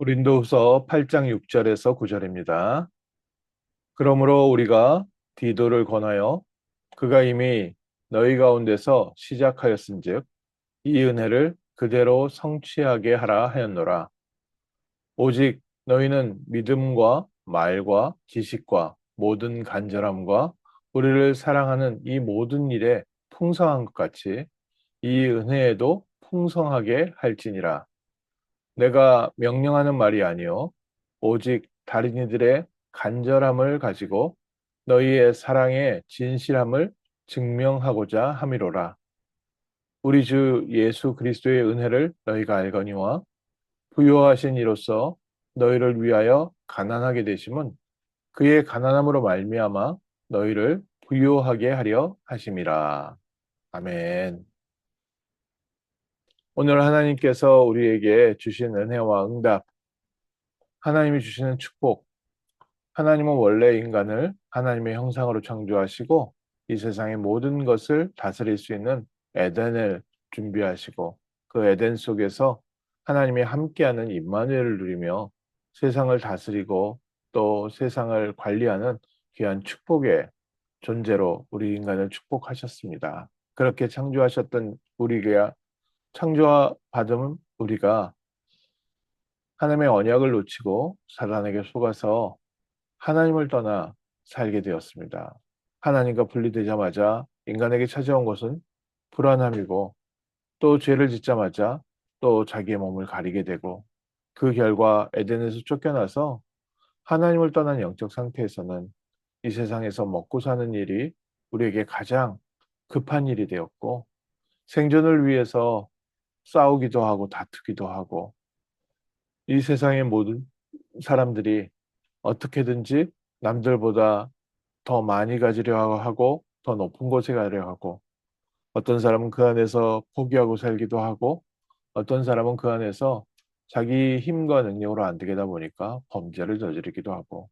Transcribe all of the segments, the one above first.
고린도후서 8장 6절에서 9절입니다. 그러므로 우리가 디도를 권하여 그가 이미 너희 가운데서 시작하였은즉 이 은혜를 그대로 성취하게 하라 하였노라. 오직 너희는 믿음과 말과 지식과 모든 간절함과 우리를 사랑하는 이 모든 일에 풍성한 것 같이 이 은혜에도 풍성하게 할지니라. 내가 명령하는 말이 아니요 오직 다른 이들의 간절함을 가지고 너희의 사랑의 진실함을 증명하고자 함이로라. 우리 주 예수 그리스도의 은혜를 너희가 알거니와 부요하신 이로써 너희를 위하여 가난하게 되심은 그의 가난함으로 말미암아 너희를 부요하게 하려 하심이라. 아멘. 오늘 하나님께서 우리에게 주신 은혜와 응답, 하나님이 주시는 축복, 하나님은 원래 인간을 하나님의 형상으로 창조하시고 이 세상의 모든 것을 다스릴 수 있는 에덴을 준비하시고 그 에덴 속에서 하나님이 함께하는 임마누엘을 누리며 세상을 다스리고 또 세상을 관리하는 귀한 축복의 존재로 우리 인간을 축복하셨습니다. 그렇게 창조하셨던 우리가 창조받은 우리가 하나님의 언약을 놓치고 사단에게 속아서 하나님을 떠나 살게 되었습니다. 하나님과 분리되자마자 인간에게 찾아온 것은 불안함이고 또 죄를 짓자마자 또 자기의 몸을 가리게 되고 그 결과 에덴에서 쫓겨나서 하나님을 떠난 영적 상태에서는 이 세상에서 먹고 사는 일이 우리에게 가장 급한 일이 되었고 생존을 위해서 싸우기도 하고 다투기도 하고 이 세상의 모든 사람들이 어떻게든지 남들보다 더 많이 가지려 하고 더 높은 곳에 가려 하고 어떤 사람은 그 안에서 포기하고 살기도 하고 어떤 사람은 그 안에서 자기 힘과 능력으로 안 되다 보니까 범죄를 저지르기도 하고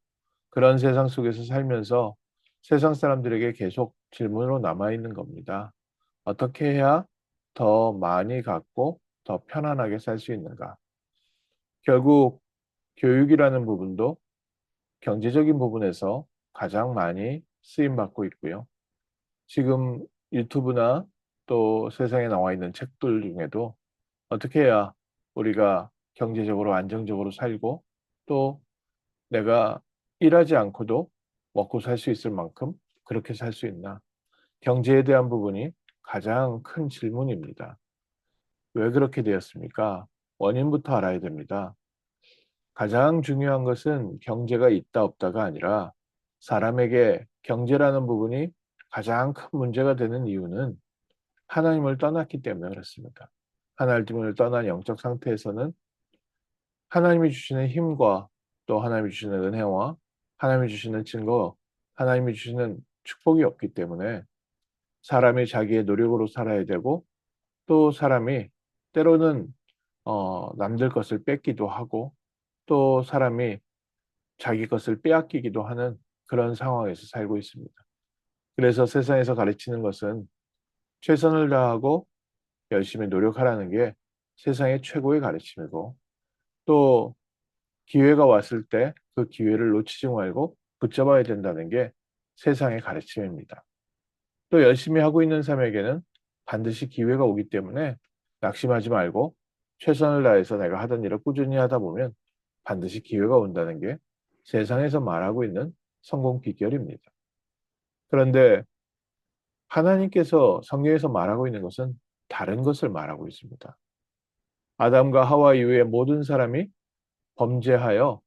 그런 세상 속에서 살면서 세상 사람들에게 계속 질문으로 남아 있는 겁니다. 어떻게 해야 더 많이 갖고 더 편안하게 살 수 있는가? 결국 교육이라는 부분도 경제적인 부분에서 가장 많이 쓰임 받고 있고요. 지금 유튜브나 또 세상에 나와 있는 책들 중에도 어떻게 해야 우리가 경제적으로 안정적으로 살고 또 내가 일하지 않고도 먹고 살 수 있을 만큼 그렇게 살 수 있나? 경제에 대한 부분이 가장 큰 질문입니다. 왜 그렇게 되었습니까? 원인부터 알아야 됩니다. 가장 중요한 것은 경제가 있다 없다가 아니라 사람에게 경제라는 부분이 가장 큰 문제가 되는 이유는 하나님을 떠났기 때문에 그렇습니다. 하나님을 떠난 영적 상태에서는 하나님이 주시는 힘과 또 하나님이 주시는 은혜와 하나님이 주시는 증거, 하나님이 주시는 축복이 없기 때문에 사람이 자기의 노력으로 살아야 되고 또 사람이 때로는 남들 것을 뺏기도 하고 또 사람이 자기 것을 빼앗기기도 하는 그런 상황에서 살고 있습니다. 그래서 세상에서 가르치는 것은 최선을 다하고 열심히 노력하라는 게 세상의 최고의 가르침이고 또 기회가 왔을 때 그 기회를 놓치지 말고 붙잡아야 된다는 게 세상의 가르침입니다. 또 열심히 하고 있는 사람에게는 반드시 기회가 오기 때문에 낙심하지 말고 최선을 다해서 내가 하던 일을 꾸준히 하다 보면 반드시 기회가 온다는 게 세상에서 말하고 있는 성공 비결입니다. 그런데 하나님께서 성경에서 말하고 있는 것은 다른 것을 말하고 있습니다. 아담과 하와 이후에 모든 사람이 범죄하여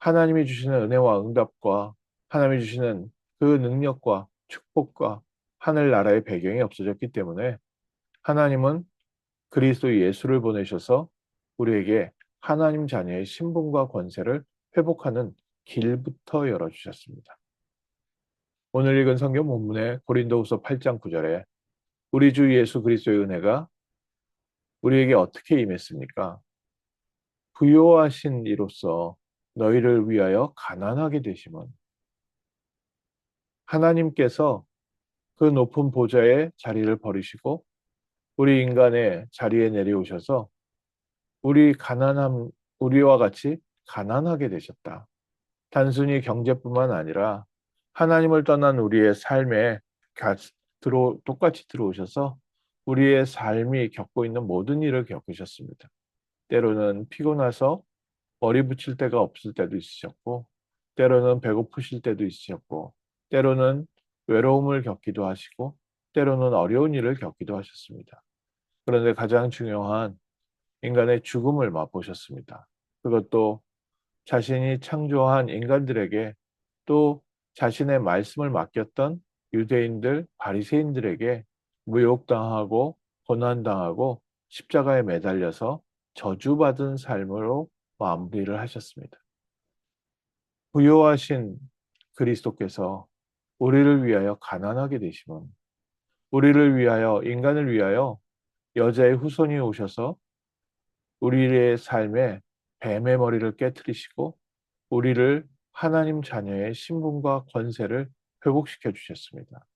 하나님이 주시는 은혜와 응답과 하나님이 주시는 그 능력과 축복과 하늘나라의 배경이 없어졌기 때문에 하나님은 그리스도 예수를 보내셔서 우리에게 하나님 자녀의 신분과 권세를 회복하는 길부터 열어주셨습니다. 오늘 읽은 성경 본문의 고린도후서 8장 9절에 우리 주 예수 그리스도의 은혜가 우리에게 어떻게 임했습니까? 부요하신 이로써 너희를 위하여 가난하게 되심은 하나님께서 그 높은 보좌의 자리를 버리시고 우리 인간의 자리에 내려오셔서 우리 가난함 우리와 같이 가난하게 되셨다. 단순히 경제뿐만 아니라 하나님을 떠난 우리의 삶에 똑같이 들어오셔서 우리의 삶이 겪고 있는 모든 일을 겪으셨습니다. 때로는 피곤해서 머리 붙일 데가 없을 때도 있으셨고, 때로는 배고프실 때도 있으셨고, 때로는 외로움을 겪기도 하시고, 때로는 어려운 일을 겪기도 하셨습니다. 그런데 가장 중요한 인간의 죽음을 맛보셨습니다. 그것도 자신이 창조한 인간들에게, 또 자신의 말씀을 맡겼던 유대인들, 바리새인들에게 모욕당하고 고난당하고 십자가에 매달려서 저주받은 삶으로 마무리를 하셨습니다. 부요하신 그리스도께서 우리를 위하여 가난하게 되심은, 우리를 위하여, 인간을 위하여 여자의 후손이 오셔서 우리의 삶에 뱀의 머리를 깨뜨리시고 우리를 하나님 자녀의 신분과 권세를 회복시켜 주셨습니다.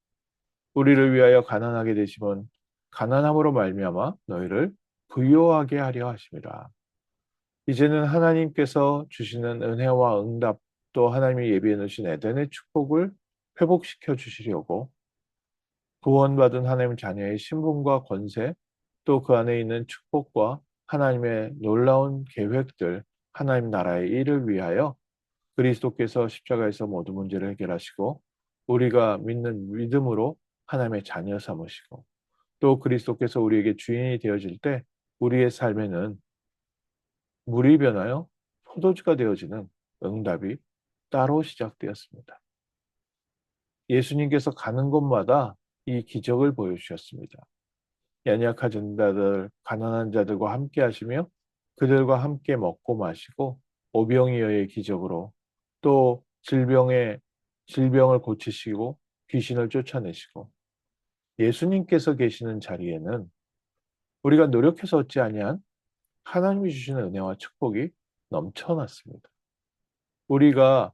우리를 위하여 가난하게 되심은 가난함으로 말미암아 너희를 부유하게 하려 하심이라. 이제는 하나님께서 주시는 은혜와 응답, 또 하나님이 예비해 놓으신 에덴의 축복을 회복시켜 주시려고 구원받은 하나님 자녀의 신분과 권세, 또 그 안에 있는 축복과 하나님의 놀라운 계획들, 하나님 나라의 일을 위하여 그리스도께서 십자가에서 모든 문제를 해결하시고 우리가 믿는 믿음으로 하나님의 자녀 삼으시고, 또 그리스도께서 우리에게 주인이 되어질 때 우리의 삶에는 물이 변하여 포도주가 되어지는 응답이 따로 시작되었습니다. 예수님께서 가는 곳마다 이 기적을 보여주셨습니다. 연약한 자들, 가난한 자들과 함께 하시며 그들과 함께 먹고 마시고 오병이어의 기적으로, 또 질병을 고치시고 귀신을 쫓아내시고, 예수님께서 계시는 자리에는 우리가 노력해서 얻지 아니한 하나님이 주시는 은혜와 축복이 넘쳐났습니다. 우리가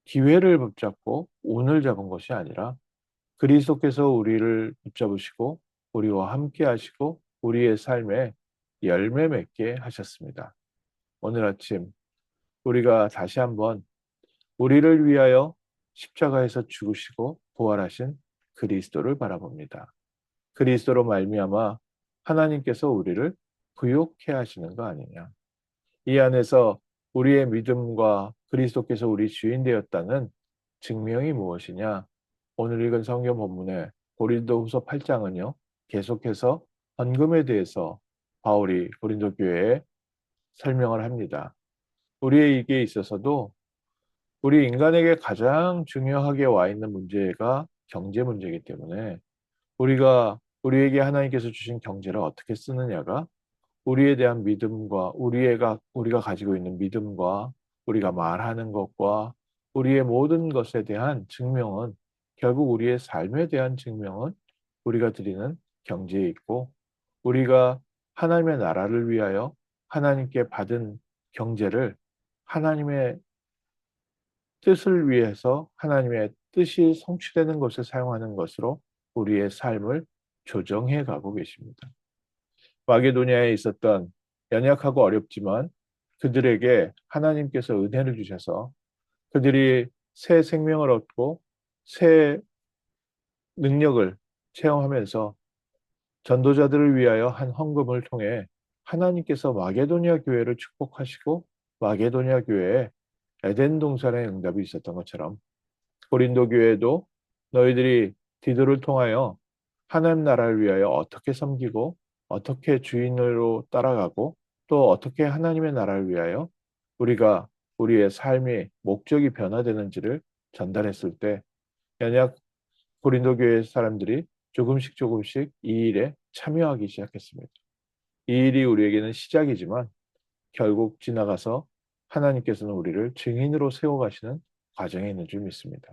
기회를 붙잡고 운을 잡은 것이 아니라 그리스도께서 우리를 붙잡으시고 우리와 함께 하시고 우리의 삶에 열매 맺게 하셨습니다. 오늘 아침 우리가 다시 한번 우리를 위하여 십자가에서 죽으시고 부활하신 그리스도를 바라봅니다. 그리스도로 말미암아 하나님께서 우리를 부욕해 하시는 거 아니냐. 이 안에서 우리의 믿음과 그리스도께서 우리 주인 되었다는 증명이 무엇이냐? 오늘 읽은 성경 본문의 고린도후서 8장은요. 계속해서 헌금에 대해서 바울이 고린도 교회에 설명을 합니다. 우리에게 있어서도 우리 인간에게 가장 중요하게 와 있는 문제가 경제 문제이기 때문에 우리에게 하나님께서 주신 경제를 어떻게 쓰느냐가 우리에 대한 믿음과 우리가 가지고 있는 믿음과 우리가 말하는 것과 우리의 모든 것에 대한 증명은, 결국 우리의 삶에 대한 증명은 우리가 드리는 경제에 있고, 우리가 하나님의 나라를 위하여 하나님께 받은 경제를 하나님의 뜻을 위해서 하나님의 뜻이 성취되는 것에 사용하는 것으로 우리의 삶을 조정해 가고 계십니다. 마게도니아에 있었던 연약하고 어렵지만 그들에게 하나님께서 은혜를 주셔서 그들이 새 생명을 얻고 새 능력을 체험하면서 전도자들을 위하여 한 헌금을 통해 하나님께서 마게도니아 교회를 축복하시고 마게도니아 교회에 에덴 동산의 응답이 있었던 것처럼 고린도 교회도 너희들이 디도를 통하여 하나님 나라를 위하여 어떻게 섬기고 어떻게 주인으로 따라가고 또 어떻게 하나님의 나라를 위하여 우리가 우리의 삶의 목적이 변화되는지를 전달했을 때 연약 고린도 교회 사람들이 조금씩 조금씩 이 일에 참여하기 시작했습니다. 이 일이 우리에게는 시작이지만 결국 지나가서 하나님께서는 우리를 증인으로 세워가시는 과정에 있는 줄 믿습니다.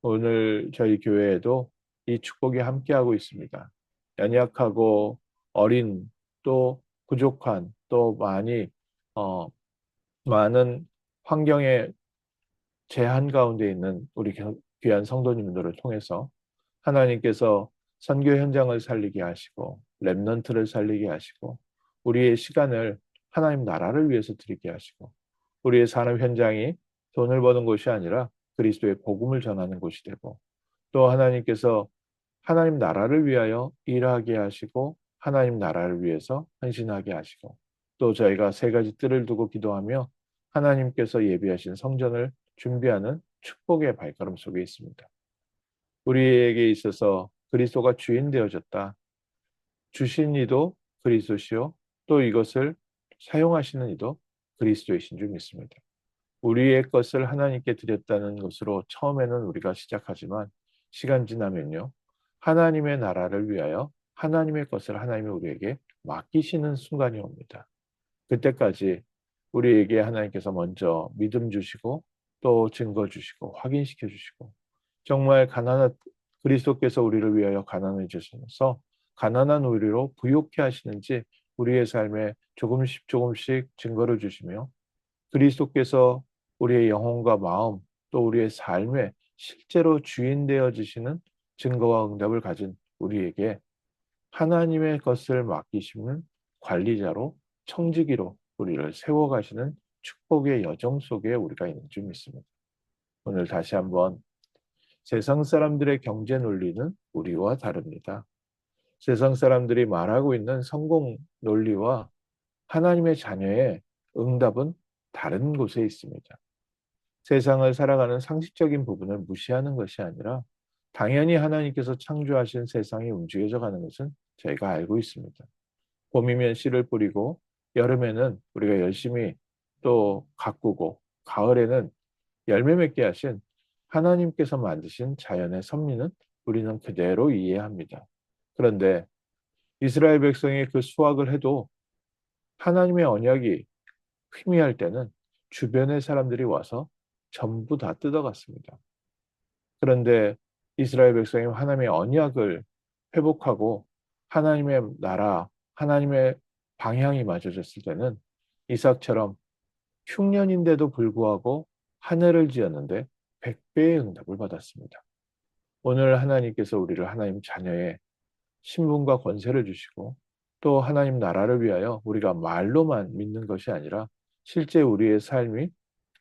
오늘 저희 교회에도 이 축복이 함께하고 있습니다. 연약하고 어린, 또 부족한, 또 어, 많은 환경의 제한 가운데 있는 우리 귀한 성도님들을 통해서 하나님께서 선교 현장을 살리게 하시고 렘넌트를 살리게 하시고 우리의 시간을 하나님 나라를 위해서 드리게 하시고 우리의 산업 현장이 돈을 버는 곳이 아니라 그리스도의 복음을 전하는 곳이 되고 또 하나님께서 하나님 나라를 위하여 일하게 하시고 하나님 나라를 위해서 헌신하게 하시고 또 저희가 세 가지 뜰을 두고 기도하며 하나님께서 예비하신 성전을 준비하는 축복의 발걸음 속에 있습니다. 우리에게 있어서 그리스도가 주인 되어졌다. 주신 이도 그리스도시요. 또 이것을 사용하시는 이도 그리스도이신 줄 믿습니다. 우리의 것을 하나님께 드렸다는 것으로 처음에는 우리가 시작하지만 시간 지나면요. 하나님의 나라를 위하여 하나님의 것을 하나님이 우리에게 맡기시는 순간이 옵니다. 그때까지 우리에게 하나님께서 먼저 믿음 주시고 또 증거 주시고 확인시켜 주시고 정말 가난한 그리스도께서 우리를 위하여 가난해지셔서 가난한 우리로 부욕해 하시는지 우리의 삶에 조금씩 조금씩 증거를 주시며 그리스도께서 우리의 영혼과 마음 또 우리의 삶에 실제로 주인 되어지시는 증거와 응답을 가진 우리에게 하나님의 것을 맡기시는 관리자로 청지기로 우리를 세워가시는 축복의 여정 속에 우리가 있는 줄 믿습니다. 오늘 다시 한번 세상 사람들의 경제 논리는 우리와 다릅니다. 세상 사람들이 말하고 있는 성공 논리와 하나님의 자녀의 응답은 다른 곳에 있습니다. 세상을 살아가는 상식적인 부분을 무시하는 것이 아니라 당연히 하나님께서 창조하신 세상이 움직여져 가는 것은 저희가 알고 있습니다. 봄이면 씨를 뿌리고 여름에는 우리가 열심히 또 가꾸고 가을에는 열매 맺게 하신 하나님께서 만드신 자연의 섭리는 우리는 그대로 이해합니다. 그런데 이스라엘 백성이 그 수확을 해도 하나님의 언약이 희미할 때는 주변의 사람들이 와서 전부 다 뜯어갔습니다. 그런데 이스라엘 백성이 하나님의 언약을 회복하고 하나님의 나라, 하나님의 방향이 맞아졌을 때는 이삭처럼 흉년인데도 불구하고 하늘을 지었는데 100배의 응답을 받았습니다. 오늘 하나님께서 우리를 하나님 자녀의 신분과 권세를 주시고 또 하나님 나라를 위하여 우리가 말로만 믿는 것이 아니라 실제 우리의 삶이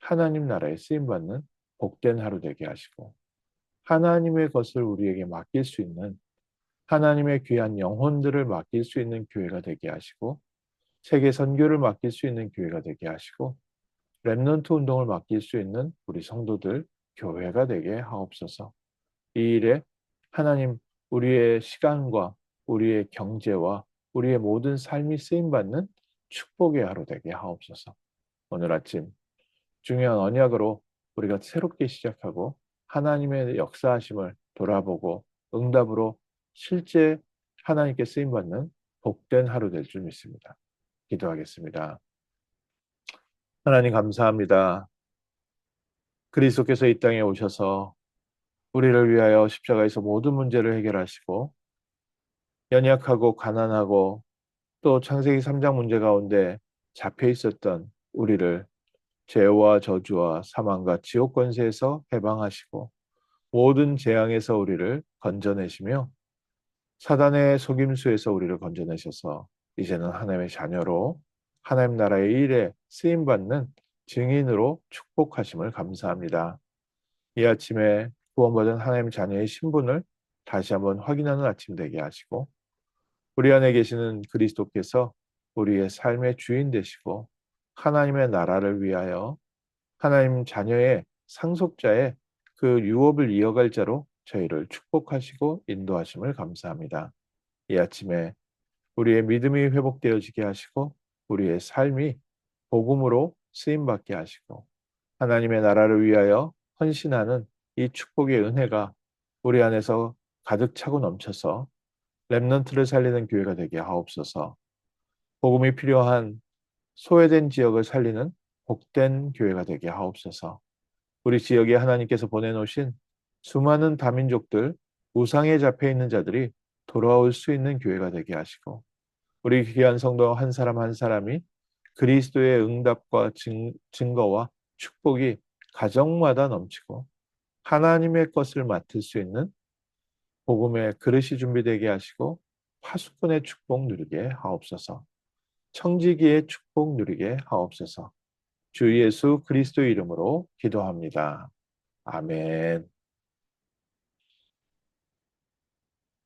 하나님 나라에 쓰임받는 복된 하루 되게 하시고 하나님의 것을 우리에게 맡길 수 있는 하나님의 귀한 영혼들을 맡길 수 있는 교회가 되게 하시고 세계 선교를 맡길 수 있는 교회가 되게 하시고 렘넌트 운동을 맡길 수 있는 우리 성도들 교회가 되게 하옵소서. 이 일에 하나님 우리의 시간과 우리의 경제와 우리의 모든 삶이 쓰임받는 축복의 하루 되게 하옵소서. 오늘 아침 중요한 언약으로 우리가 새롭게 시작하고 하나님의 역사하심을 돌아보고 응답으로 실제 하나님께 쓰임받는 복된 하루 될 줄 믿습니다. 기도하겠습니다. 하나님 감사합니다. 그리스도께서 이 땅에 오셔서 우리를 위하여 십자가에서 모든 문제를 해결하시고 연약하고 가난하고 또 창세기 3장 문제 가운데 잡혀 있었던 우리를 죄와 저주와 사망과 지옥 권세에서 해방하시고 모든 재앙에서 우리를 건져내시며 사단의 속임수에서 우리를 건져내셔서 이제는 하나님의 자녀로 하나님 나라의 일에 쓰임받는 증인으로 축복하심을 감사합니다. 이 아침에 구원받은 하나님 자녀의 신분을 다시 한번 확인하는 아침 되게 하시고 우리 안에 계시는 그리스도께서 우리의 삶의 주인 되시고 하나님의 나라를 위하여 하나님 자녀의 상속자의 그 유업을 이어갈 자로 저희를 축복하시고 인도하심을 감사합니다. 이 아침에 우리의 믿음이 회복되어지게 하시고 우리의 삶이 복음으로 쓰임받게 하시고 하나님의 나라를 위하여 헌신하는 이 축복의 은혜가 우리 안에서 가득 차고 넘쳐서 렘넌트를 살리는 교회가 되게 하옵소서. 복음이 필요한 소외된 지역을 살리는 복된 교회가 되게 하옵소서. 우리 지역에 하나님께서 보내놓으신 수많은 다민족들, 우상에 잡혀 있는 자들이 돌아올 수 있는 교회가 되게 하시고 우리 귀한 성도 한 사람 한 사람이 그리스도의 응답과 증거와 축복이 가정마다 넘치고 하나님의 것을 맡을 수 있는 복음의 그릇이 준비되게 하시고 파수꾼의 축복 누리게 하옵소서. 청지기의 축복 누리게 하옵소서. 주 예수 그리스도 이름으로 기도합니다. 아멘.